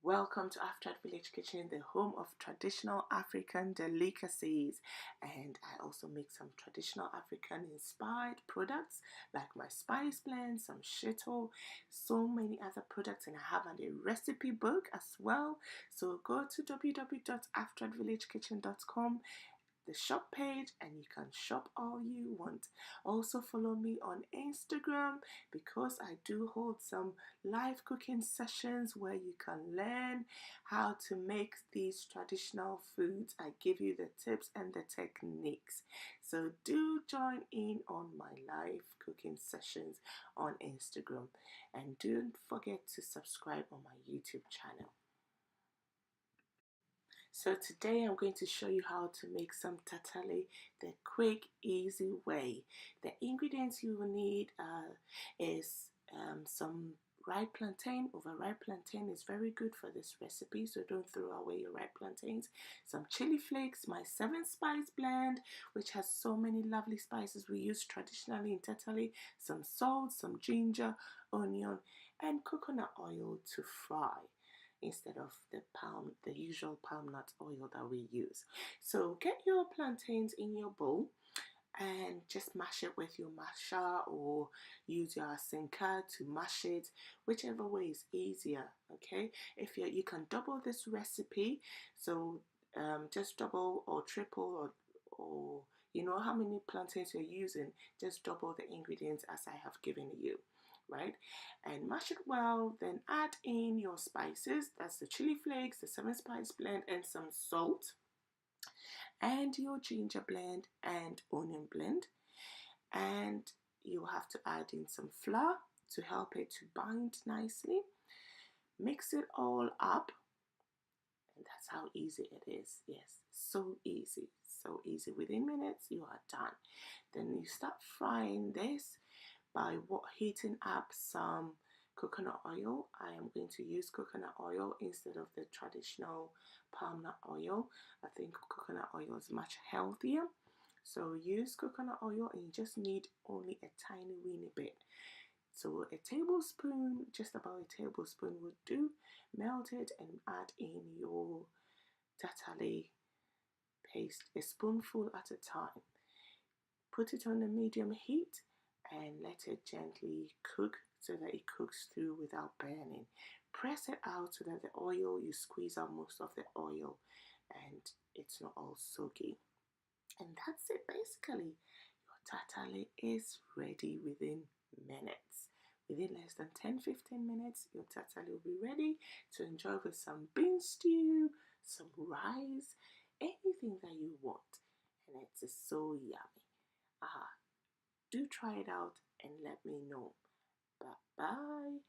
Welcome to After Village Kitchen, the home of traditional African delicacies. And I also make some traditional African inspired products like my spice blend, some shito, so many other products, and I have a recipe book as well. So go to www.aftervillagekitchen.com, the shop page, and you can shop all you want. Also follow me on Instagram because I do hold some live cooking sessions where you can learn how to make these traditional foods. I give you the tips and the techniques. So do join in on my live cooking sessions on Instagram, and don't forget to subscribe on my YouTube channel. So today I'm going to show you how to make some tatale the quick, easy way. The ingredients you will need is some ripe plantain. Overripe plantain is very good for this recipe, so don't throw away your ripe plantains. Some chili flakes, my 7-spice blend, which has so many lovely spices we use traditionally in tatale. Some salt, some ginger, onion, and coconut oil to fry instead of the usual palm nut oil that we use. So get your plantains in your bowl and just mash it with your masher, or use your sinker to mash it, whichever way is easier. Okay, if you can double this recipe, so just double or triple, or you know how many plantains you're using, just double the ingredients as I have given you, right? And mash it well, then add in your spices, that's the chili flakes, the 7-spice blend, and some salt, and your ginger blend and onion blend. And you have to add in some flour to help it to bind nicely. Mix it all up, and that's how easy it is. Yes, so easy, so easy. Within minutes you are done. Then you start frying this by heating up some coconut oil. I am going to use coconut oil instead of the traditional palm nut oil. I think coconut oil is much healthier. So use coconut oil, and you just need only a tiny weeny bit. So a tablespoon, just about a tablespoon would do. Melt it and add in your tatale paste, a spoonful at a time. Put it on a medium heat and let it gently cook so that it cooks through without burning. Press it out so that the oil, you squeeze out most of the oil and it's not all soggy. And that's it basically. Your tatale is ready within minutes. Within less than 10-15 minutes, your tatale will be ready to enjoy with some bean stew, some rice, anything that you want. And it's so yummy. Do try it out and let me know. Bye bye.